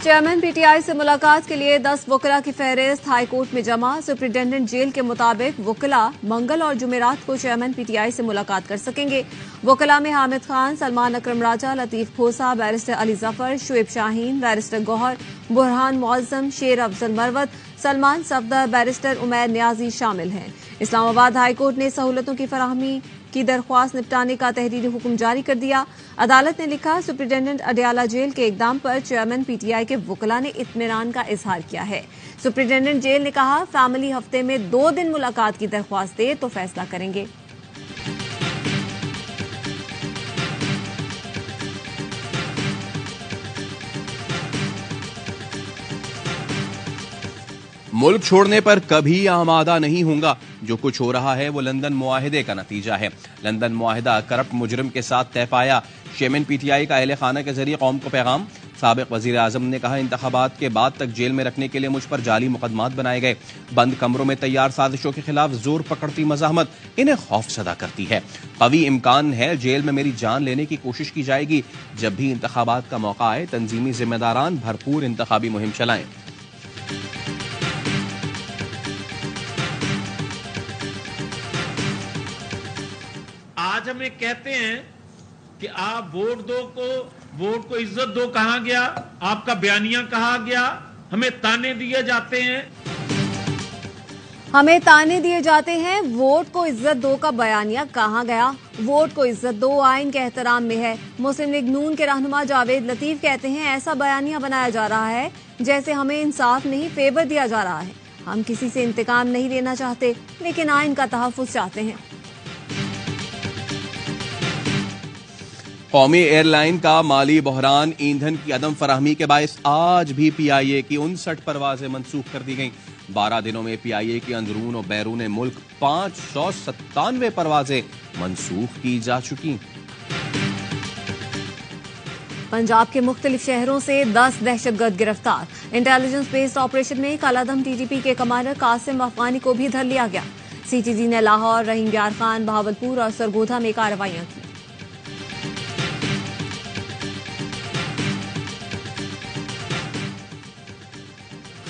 Chairman PTI से मुलाकात के लिए 10 वकला की फहरिस्त हाईकोर्ट में जमा। सुप्रिंटेंडेंट जेल के मुताबिक वकला मंगल और जुमेरात को चेयरमैन पीटीआई से मुलाकात कर सकेंगे। वकला में हामिद खान, सलमान अकरम राजा, लतीफ खोसा, बैरिस्टर अली जफर, शुएब शाहीन, बैरिस्टर गौहर, बुरहान मौजम, शेर अफजल मरवत, सलमान सफदर, बैरिस्टर उमैर न्याजी शामिल हैं। इस्लामाबाद हाईकोर्ट ने सहूलतों की फराहमी की दरख्वास्त निपटाने का तहरीरी हुक्म जारी कर दिया। अदालत ने लिखा, सुप्रिंटेंडेंट अडयाला जेल के इकदाम पर चेयरमैन पीटीआई के वकला ने इत्मीनान का इजहार किया है। सुप्रिंटेंडेंट जेल ने कहा, फैमिली हफ्ते में 2 दिन मुलाकात की दरख्वास्त दे तो फैसला करेंगे। मुल्क छोड़ने पर कभी आमादा नहीं होगा। जो कुछ हो रहा है वो लंदन मुआहिदे का नतीजा है। लंदन मुआहिदा करप्ट मुजरिम के साथ तय पाया। चेयरमैन पीटीआई का अहले खाना के जरिए कौम को पैगाम। साबिक वजीर आजम ने कहा, इंतखाबात के बाद तक जेल में रखने के लिए मुझ पर जाली मुकदमात बनाए गए। बंद कमरों में तैयार साजिशों के खिलाफ जोर पकड़ती मज़ाहमत इन्हें खौफ सदा करती है। कवी इम्कान है जेल में मेरी जान लेने की कोशिश की जाएगी। जब भी इंतखाबात का मौका आए, तंजीमी जिम्मेदारान भरपूर इंतखाबी मुहिम चलाएं। आज हमें कहते हैं कि आप वोट को इज्जत दो, कहा गया? आपका बयानिया कहा गया? हमें ताने दिए जाते हैं। हमें ताने दिए जाते हैं, वोट को इज्जत दो का बयानिया कहाँ गया? वोट को इज्जत दो आइन के एहतराम में है। मुस्लिम लीग नून के रहनुमा जावेद लतीफ कहते हैं, ऐसा बयानिया बनाया जा रहा है जैसे हमें इंसाफ नहीं फेवर दिया जा रहा है। हम किसी से इंतकाम नहीं लेना चाहते, लेकिन आइन का तहफ्फुज़ चाहते हैं। कौमी एयरलाइन का माली बहरान, ईंधन की अदम फराहमी के बायस आज भी पीआईए की 59 परवाजें मनसूख कर दी गईं। 12 दिनों में पीआईए की अंदरून और बैरून मुल्क 597 परवाजें मनसूख की जा चुकी। पंजाब के मुख्तलिफ शहरों से 10 दहशतगर्द गिरफ्तार। इंटेलिजेंस बेस्ड ऑपरेशन में कालादम टीटीपी के कमांडर कासिम अफगानी को भी धर लिया गया। सीटीजी ने लाहौर, रहीम यार खान, बहावलपुर और सरगोधा में कार्रवाइयां की।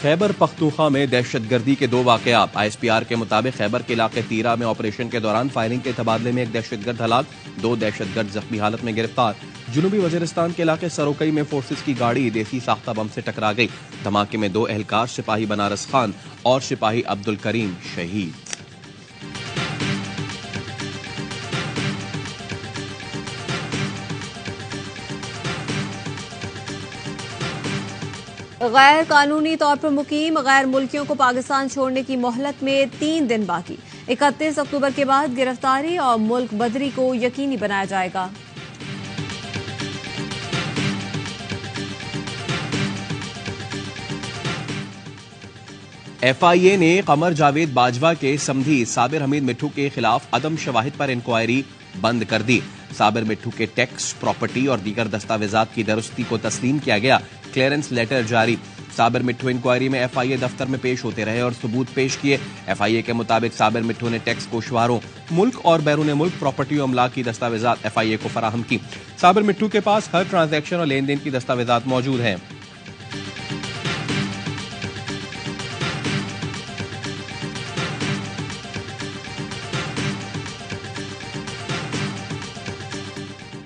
खैबर पख्तूनख्वा में दहशतगर्दी के 2 वाकयात। आईएसपीआर के मुताबिक खैबर के इलाके तीरा में ऑपरेशन के दौरान फायरिंग के तबादले में एक दहशतगर्द हलाक, 2 दहशतगर्द जख्मी हालत में गिरफ्तार। जुनूबी वजीरिस्तान के इलाके सरोकई में फोर्सेस की गाड़ी देसी साख्ता बम से टकरा गई। धमाके में 2 एहलकार सिपाही बनारस खान और सिपाही अब्दुल करीम शहीद। गैर कानूनी तौर पर मुकीम गैर मुल्कियों को पाकिस्तान छोड़ने की मोहलत में 3 दिन बाकी। 31 अक्टूबर के बाद गिरफ्तारी और मुल्क बदरी को यकीनी बनाया जाएगा। एफआईए ने कमर जावेद बाजवा के समधी साबिर हमीद मिट्ठू के खिलाफ अदम शवाहिद पर इंक्वायरी बंद कर दी। साबिर मिट्ठू के टैक्स, प्रॉपर्टी और दीगर दस्तावेजात की दुरुस्ती को तस्लीम किया गया। क्लियरेंस लेटर जारी। साबिर मिट्ठू इंक्वायरी में एफआईए दफ्तर में पेश होते रहे और सबूत पेश किए। एफआईए के मुताबिक साबिर मिट्ठू ने टैक्स कोशवारों, मुल्क और बैरून मुल्क प्रॉपर्टी और अमलाक की दस्तावेजात एफआईए को फराहम की। साबिर मिट्ठू के पास हर ट्रांजैक्शन और लेन देन की दस्तावेजात मौजूद हैं।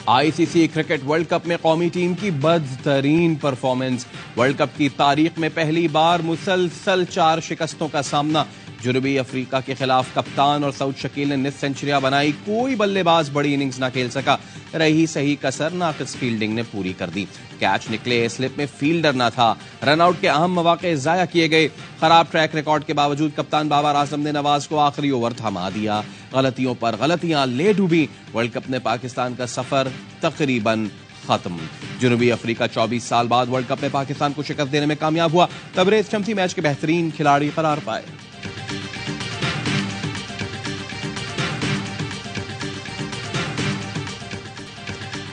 आईसीसी क्रिकेट वर्ल्ड कप में कौमी टीम की बदतरीन परफॉर्मेंस। वर्ल्ड कप की तारीख में पहली बार मुसलसल 4 शिकस्तों का सामना। जनूबी अफ्रीका के खिलाफ कप्तान और सऊद शकील ने निस सेंचुरियां बनाई, कोई बल्लेबाज बड़ी इनिंग्स ना खेल सका। रही सही कसर नाकिस फील्डिंग ने पूरी कर दी। कैच निकले, स्लिप में फील्डर ना था। रनआउट के अहम मौके जाया किए गए। खराब ट्रैक रिकॉर्ड के बावजूद कप्तान बाबर आजम ने नवाज को आखिरी ओवर थमा दिया। गलतियों पर गलतियां ले डूबी। वर्ल्ड कप ने पाकिस्तान का सफर तकरीबन खत्म। जनूबी अफ्रीका 24 साल बाद वर्ल्ड कप में पाकिस्तान को शिकस्त देने में कामयाब हुआ। तबरेज शम्सी मैच के बेहतरीन खिलाड़ी करार पाए।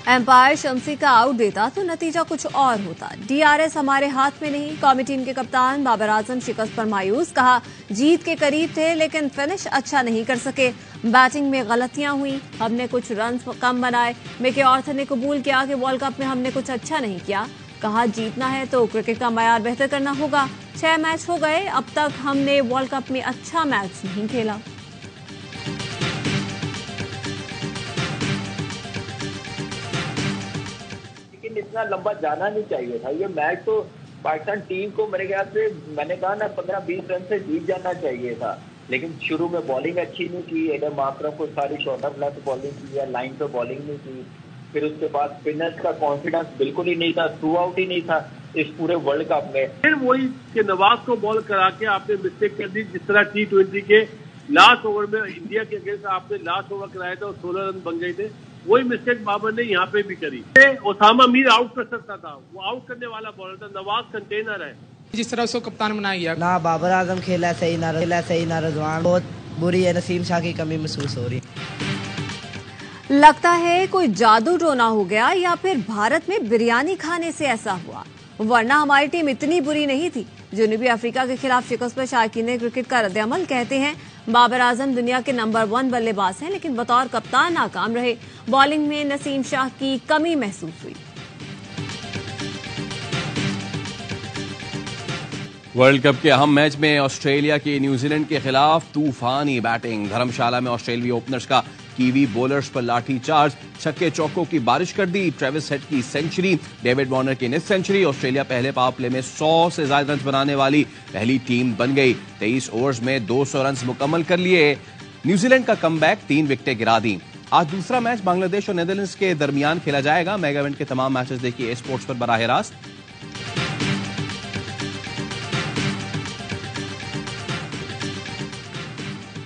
एम्पायर शम्सी का आउट देता तो नतीजा कुछ और होता। डीआरएस हमारे हाथ में नहीं। कौमी टीम के कप्तान बाबर आजम शिकस्त पर मायूस, कहा जीत के करीब थे लेकिन फिनिश अच्छा नहीं कर सके। बैटिंग में गलतियां हुई, हमने कुछ रन कम बनाए। मिके ऑर्थर ने कबूल किया कि वर्ल्ड कप में हमने कुछ अच्छा नहीं किया। कहा जीतना है तो क्रिकेट का मयार बेहतर करना होगा। 6 मैच हो गए, अब तक हमने वर्ल्ड कप में अच्छा मैच नहीं खेला। लेकिन इतना लंबा जाना नहीं चाहिए था। ये मैच तो पाकिस्तान टीम को मेरे ख्याल से, मैंने कहा ना, 15-20 रन से जीत जाना चाहिए था। लेकिन शुरू में बॉलिंग अच्छी नहीं की, एडम माकरम को सारी शॉर्ट लेफ्ट बॉलिंग की या लाइन पे बॉलिंग नहीं की। फिर उसके बाद स्पिनर्स का कॉन्फिडेंस बिल्कुल ही नहीं था, थ्रू आउट ही नहीं था इस पूरे वर्ल्ड कप में। फिर वही कि नवाज को बॉल करा के आपने मिस्टेक कर दी, जिस तरह T20 के लास्ट ओवर में इंडिया के अगेंस्ट आपने लास्ट ओवर कराया था और 16 रन बन गए थे। वही मिस्टेक बाबर ने यहाँ पे भी करी। ओसामा मीर आउट कर सकता था, वो आउट करने वाला बॉलर था, नवाज कंटेनर है। जिस तरह उसको कप्तान बनाया गया ना, बाबर आजम खेला सही ना रजवान, बहुत बुरी है। नसीम शाह की कमी महसूस हो रही। लगता है कोई जादू टोना हो गया या फिर भारत में बिरयानी खाने से ऐसा हुआ, वरना हमारी टीम इतनी बुरी नहीं थी। जनूबी अफ्रीका के खिलाफ शिकस्त पर शायकीन क्रिकेट का रद्द-ए-अमल कहते हैं बाबर आजम दुनिया के नंबर 1 बल्लेबाज हैं, लेकिन बतौर कप्तान नाकाम रहे। बॉलिंग में नसीम शाह की कमी महसूस हुई। वर्ल्ड कप के अहम मैच में ऑस्ट्रेलिया की न्यूजीलैंड के खिलाफ तूफानी बैटिंग। धर्मशाला में ऑस्ट्रेलियाई ओपनर्स का कीवी बॉलर्स पर लाठी चार्ज, छक्के चौकों की बारिश कर दी। ट्रेविस हेड की सेंचुरी, डेविड वार्नर की निस सेंचुरी। ऑस्ट्रेलिया पहले पावर प्ले में 100 से ज्यादा रन बनाने वाली पहली टीम बन गई। 23 ओवर्स में 200 रन मुकम्मल कर लिए। न्यूजीलैंड का कमबैक, 3 विकेटें गिरा दी। आज दूसरा मैच बांग्लादेश और नीदरलैंड्स के दरमियान खेला जाएगा। मेगा इवेंट के तमाम मैचेस देखिए स्पोर्ट्स पर बराह रास्त।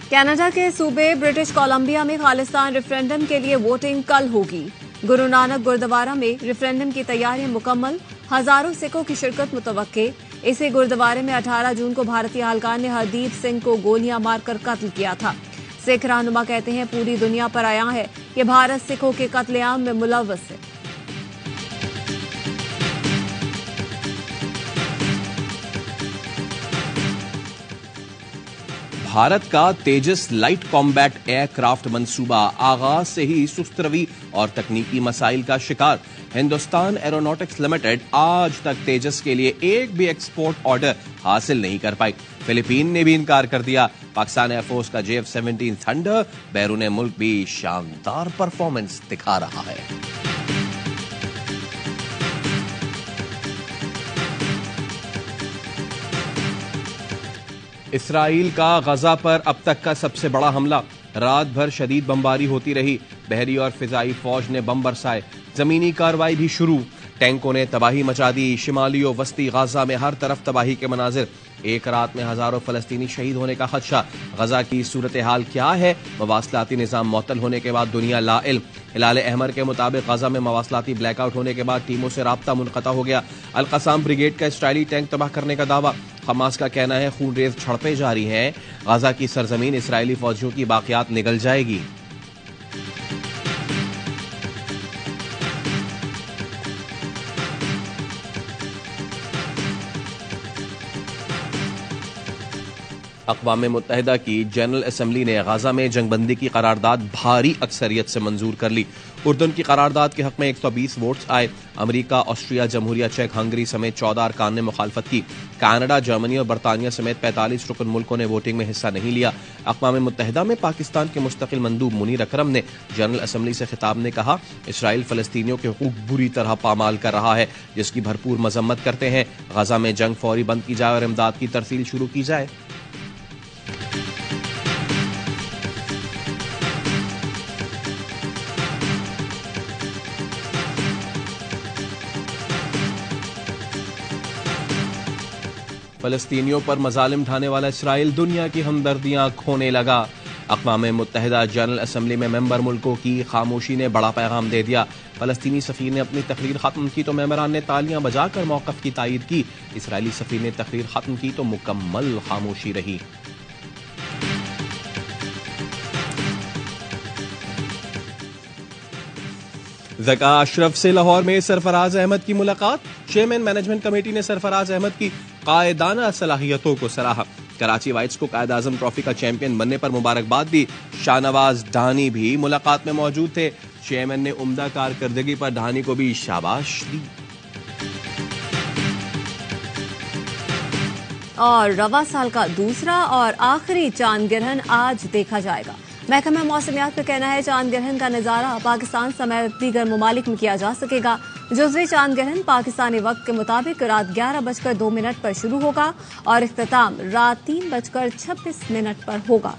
कनाडा के सूबे ब्रिटिश कोलंबिया में खालिस्तान रेफरेंडम के लिए वोटिंग कल होगी। गुरु नानक गुरुद्वारा में रेफरेंडम की तैयारियां मुकम्मल, हजारों सिखों की शिरकत मुतवक्के। इसी गुरुद्वारे में 18 जून को भारतीय हल्का ने हरदीप सिंह को गोलियां मारकर कत्ल किया था। सिख रहनुमा कहते हैं पूरी दुनिया पर आया है कि भारत सिखों के कत्लेआम में मुलव्वस है। भारत का तेजस लाइट कॉम्बैट एयरक्राफ्ट मंसूबा आगाज से ही सुस्त रवि और तकनीकी मसाइल का शिकार। हिंदुस्तान एरोनॉटिक्स लिमिटेड आज तक तेजस के लिए एक भी एक्सपोर्ट ऑर्डर हासिल नहीं कर पाई। फिलीपीन ने भी इनकार कर दिया। पाकिस्तान एयरफोर्स का JF-17 थंडर बैरून मुल्क भी शानदार परफॉर्मेंस दिखा रहा है। इसराइल का गजा पर अब तक का सबसे बड़ा हमला। रात भर शदीद बमबारी होती रही। बहरी और फिजाई फौज ने बम बरसाए। जमीनी कार्रवाई भी शुरू। टैंकों ने तबाही मचा दी। शिमाली और वस्ती गाजा में हर तरफ तबाही के मनाजिर। एक रात में हजारों फलस्तीनी शहीद होने का खदशा। गजा की सूरत हाल क्या है? मवासलाती निजाम मुअत्तल होने के बाद दुनिया लाइल। हिलाल अहमर के मुताबिक गजा में मवासलाती ब्लैकआउट होने के बाद टीमों से राब्ता मुनक़ता हो गया। अल क़साम ब्रिगेड का इसराइली टैंक तबाह करने का दावा। हमास का कहना है खूनरेज झड़पें जारी हैं। गजा की सरजमीन इसराइली फौजियों की बाकियात निगल जाएगी। अक़वाम मुत्तहिदा की जनरल असम्बली ने गाजा में जंगबंदी की करारदाद भारी अक्सरियत से मंजूर कर ली। उर्दन की करारदाद के हक में 120 वोट्स आए। अमरीका, ऑस्ट्रिया, जमहूरिया चेक, हंगरी समेत 14 अरकान ने मुखालफत की। कनाडा, जर्मनी और बरतानिया समेत 45 रुकन मुल्कों ने वोटिंग में हिस्सा नहीं लिया। अक़वाम मुत्तहिदा में पाकिस्तान के मुस्तकिल मंदूब मुनीर अकरम ने जनरल असम्बली से खिताब में कहा, इसराइल फलस्तीनियों के हुकूक बुरी तरह पामाल कर रहा है, जिसकी भरपूर मजम्मत करते हैं। गाजा में जंग फौरी बंद की जाए और इमदाद की तरसील शुरू की जाए। फलस्तीनियों पर मजालिम ढाने वाला इसराइल दुनिया की हमदर्दियां खोने लगा। अक़वाम मुत्तहिदा जनरल असम्बली में मेंबर मुल्कों की खामोशी ने बड़ा पैगाम दे दिया। फलस्तीनी सफ़ीर ने अपनी तकरीर खत्म की तो मेंबरान ने तालियां बजाकर मौक़िफ़ की तायीद की। इसराइली सफ़ीर ने तकरीर खत्म की तो मुकम्मल खामोशी रही। ज़का अशरफ से लाहौर में सरफराज अहमद की मुलाकात। चेयरमैन मैनेजमेंट कमेटी ने सरफराज अहमद की कायदाना सलाहियतों को सराहा। कराची वाइट्स को कायद आजम ट्रॉफी का चैंपियन बनने पर मुबारकबाद दी। शाहनवाज ढानी भी मुलाकात में मौजूद थे। चेयरमैन ने उम्दा कारकर्दगी पर ढानी को भी शाबाश दी। और रवा साल का दूसरा और आखिरी चांद ग्रहण आज देखा जाएगा। महकमा मौसमियात का कहना है चांद ग्रहण का नजारा पाकिस्तान समेत दीगर ममालिक में किया जा सकेगा। जुज़वी चांद ग्रहण पाकिस्तानी वक्त के मुताबिक रात 11:02 पर शुरू होगा और इख्तिताम रात 3:26 पर होगा।